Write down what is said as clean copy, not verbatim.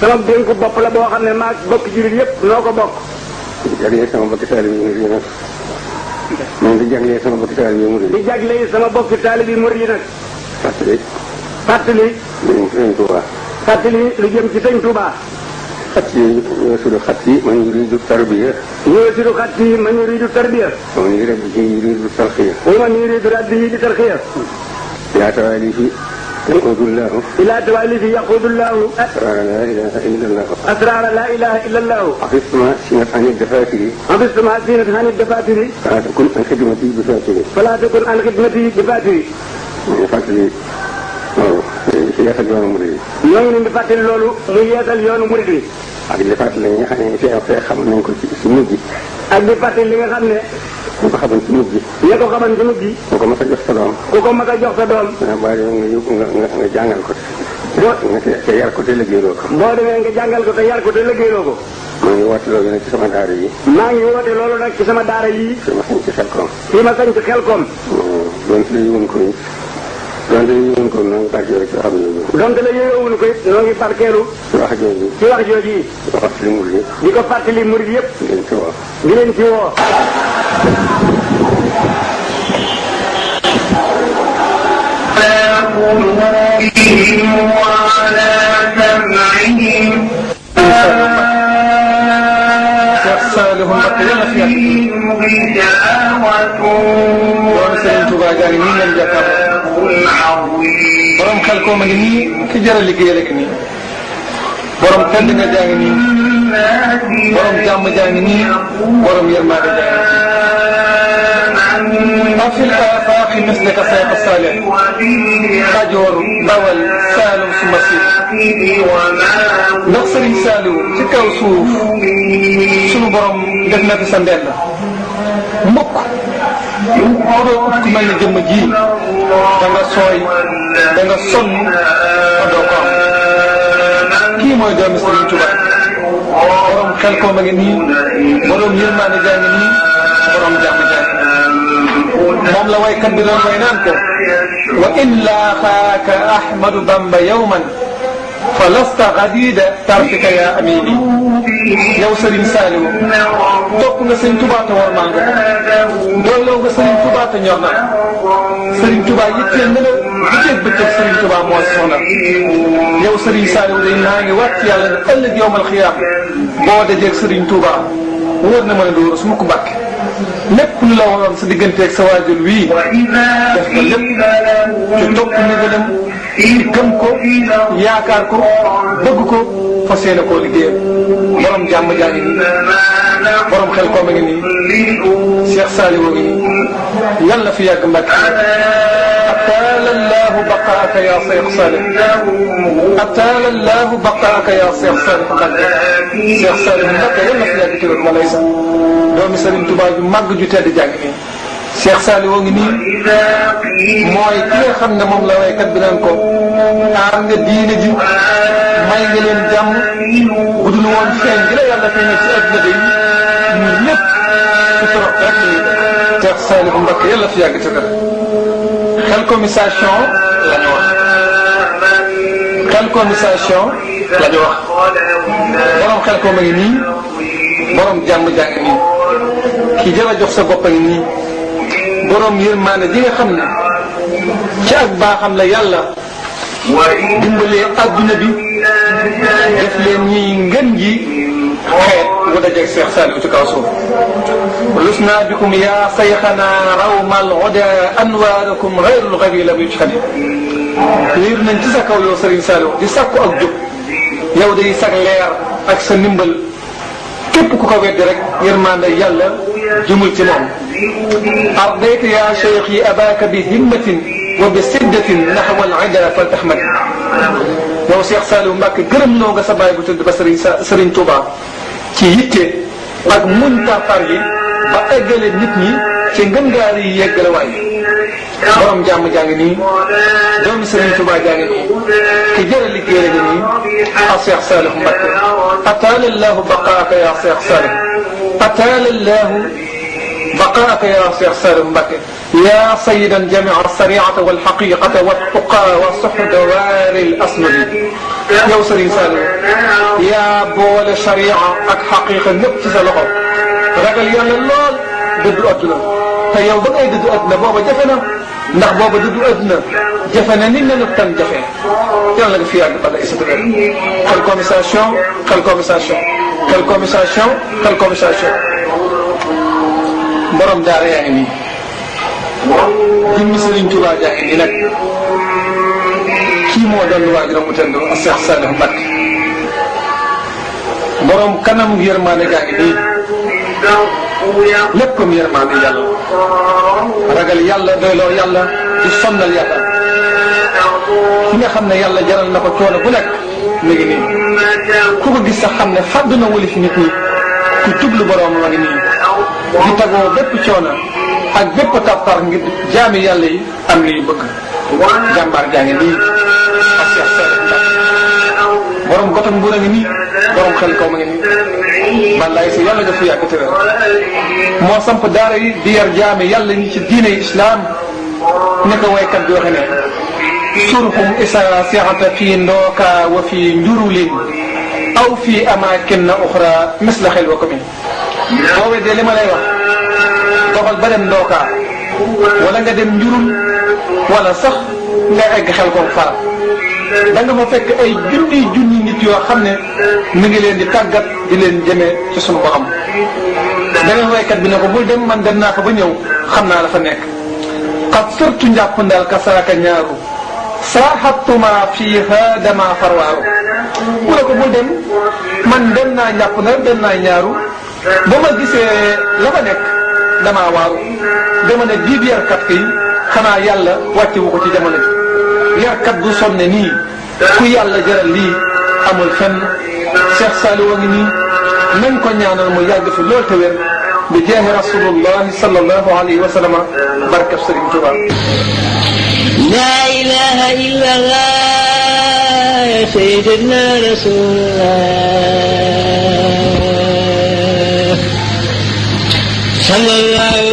sama dénk bopp la boo xam ne maa bokk jullit yëpp noo ko bokk. di jaglee sama bokki taalibe yi nag. man di jaglee sama bokki taalibe yi murid. di jaglee sama bokki taalibe yi murid nag. fàttali. fàttali. lu jëm ci sëñ Touba. fàttali lu jëm ci sëñ Touba. fàttali yoosudu xat yi man yuridu tarbiya. yoosudu xat yi man yuridu tarbiya. wa man yuridu tarxiya. wa man yuridu rabbi di tarxiya. yaa tawaali fi yaqudullahu. ilaa tawaali fi yaqudullahu. asraara laa ilaha illa allahu. asraara laa ilaha illa allahu. xafistuma sinat ani dafatiri. xafistuma sinat ani dafatiri. falaa takun an xidmati bi fatiri. falaa takun an xidmati bi fatiri. ñu fàttali loolu ci yeesal yoonu murid yi. ñoo ngi leen di fàttali loolu muy yeesal yoonu murid yi. ak di fàttali li nga xam ne fee xam nañ ko ci mujj. ak di fàttali li nga xam ne. ñu ko xaman ci mujj. ña ko xaman ci mujj. ku ko mas a jox sa doom. ku ko mas a jox sa doom. boo demee nga yóbbu nga jàngal ko te yar ko te liggéeyloo ko. boo demee nga jàngal ko te yar ko te liggéeyloo ko. maa ngi woote loolu nag ci sama daara yi. maa ngi woote loolu nag ci sama daara yi. fi ma sañ ci Xelkom. fi ma sañ ci Xelkom. donte la yëwoon ko it. donte la yëwoon ko noo ngi barkeelu ci xam ne. donte la yëwoon ko it noo ngi barkeelu. ci wax jooju. ci wax jooju yi. di ko fàttali murid yëpp. di ko fàttali murid yëpp. di leen ci woo. di leen ci woo. وعلى سمعهم Saalihum Mbakke yàlla fi yàgg loolu Serigne Touba jaa ngi nii ngeen jàkkaarloo borom xel koo ma ngi nii ki jar a liggéey rek nii borom tedd nga jaa ngi nii borom jàmm jaa ngi nii borom yërmande jaa ngi nii في الآفاق مثلك سيف الصالح Kajoor Bawal Saalum su Masiir ndax Serigne Saliou ci kaw suuf sunu borom def na fi sa ndend mbokk ku doo ut ku mel ni jëmm ji da nga sooy da nga sonn te doo ko am kii mooy doomi Serigne Touba borom xel koo ma ngi nii borom yërmaande jaa ngi nii borom jàmm jaa ngi moom la waykat bi doon way naan ko wa illa xaaka Ahmadu Bamba yawman fa lasta xadida tarfika ya amini yow Serigne Saliou topp nga Serigne Touba te war maa nga dooloo nga Serigne Touba te ñor na Serigne Touba yitteel na la bu ceeb bëccëg Serigne Touba moo soxla yow Serigne Saliou day maa ngi wàcc yàlla ne ëllëg yowmal xiyaam boo dajeeg Serigne Touba wóor na ma ne doo su ma ko bàkke lépp lu la waroon sa digganteeg sa waajur wii def nga lépp ci topp ndigalam ci gëm ko yaakaar ko bëgg ko fas yéene koo liggéeyal borom jàmm jaa ngi nii borom xel koom a ngi nii Cheikh Saliou ngi nii yàlla fi yàgg Mbàkke أطال الله بقاءك يا شيخ صالح أطال الله بقاءك يا شيخ صالح Mbàkke Cheikh Saliou Mbàkke yàlla fi yàgg ci wér ma lay sax doomi Serigne Touba ju màgg ju tedd jàng nii Cheikh Saliou ngi nii mooy ki nga xam ne moom la waykat bi naan ko aar nga diine ji may nga leen jàmm bu dul woon feeñ gi la yàlla feeñal ci àdduna bi ñun ñëpp ci torox rek la ñuy def Cheikh Saliou Mbàkke yàlla fi yàgg ci wér Xelcomisation la ñu wax Xelcomisation la ñu wax borom Xelcom a ngi nii borom jàmm jàng nii ki jar a jox sa bopp a ngi nii borom yërmaane ji nga xam ne ci ak baaxam la yàlla dimbalee adduna bi def leen ñi ngën ji xeet bu dajeeg Cheikh Saliou ci kaw suuf lusna bikum yaa sayxana rawmal oda anwaarakum xayrul xabi la buy xani liir nañ ci sa kaw yow Serigne Saliou di sakku ak jóg yow day sag leer ak sa ndimbal képp ku ko weddi rek yërmande yàlla jëmul ci moom ardayta ya cheikh yi abaka bi himmatin wa bi siddatin naxwa al-ida fal tahmad yow Cheikh Saliou Mbacke gërëm loo nga sa baay bu tudd ba Serigne Touba ci yitte ak muñ tàppar yi ba eggale nit ñi ci ngën gaar yi yeggale waay borom jàmm jàng nii doomu Serigne Touba jàng nii ki jërë liggéey la nii ak Cheikh Saliou Mbacke ataala allahu baqaaka ya Cheikh Saliou ataala allahu baqaaka ya Cheikh Saliou Mbacke يا سيدا جمع الشريعة والحقيقة والتقى والصحد واري الأسمد يا سيدي سالم يا بول الشريعة أك حقيقة نبتز لغة رجل يالا اللول ددو أدنى تيو بغي ددو أدنى بابا جفنا ndax booba dudu aduna jafe na nit na nu tan jafe yàlla nga fi yàgg bala isa dëgër quelle conversation borom daara yaa ngi nii jëmmi Sëriñ Tuubaa jaa ngi nii nag kii moo doon waajuram mu tënd ak Cheikh Saliou Mbacke borom kanam yërmaande jaa ngi nii lépp comme yërmaande yàlla ragal yàlla doyloo yàlla di sonnal yàlla ki nga xam ne yàlla jaral na ko coono bu nekk mi ngi nii ku ko gis sax xam ne fàdd na wali fi nit ñi ku tublu borom ma ngi nii di tagoo bépp coono ak bépp tàppar ngir jaami yàlla yi am li ñu bëgg jàmbaar jaa ngi nii ak Cheikh Saliou Mbacke borom gotam bu na ngi nii borom xel kaw ma ngi nii man laay si yàlla nga fi yàgg tëral moo samp daara yi di yar jaami yàlla ñi ci diine islam ni ko waykat bi waxe ne surhum isa siata fi ndooka wa fi njurulin aw fi amakin na uxra misla xel wa ko min boo weddee li ma lay wax doxal ba dem ndooka wala nga dem njurul wala sax nga egg xel ko farat da nga fa fekk ay junni nit yoo xam ne mi ngi leen di tàggat di leen jëmee ci sunu borom beneen waykat bi ne ko bul dem man dem naa fa ba ñëw xam naa la fa nekk xat surtout njàpp ndaal ka saaka ñaaru saaxatuma fiiha dama farwaaru mu ne ko bul dem man dem naa njàpp na dem naa ñaaru ba ma gisee la fa nekk damaa waaru dama ne biib yarkat kii xanaa yàlla wàcce wu ko ci jamono ji yarkat bu sonne nii ku yàlla jaral lii amul fenn Cheikh Saliou a ngi nii nañ ko ñaanal mu yàgg fi lool te wér bi jeexi rasulullahi sallallahu alayhi wa sallam barkab Sëriñ Tuubaa la ilaha illa allah sayyidina rasulullah sallallahu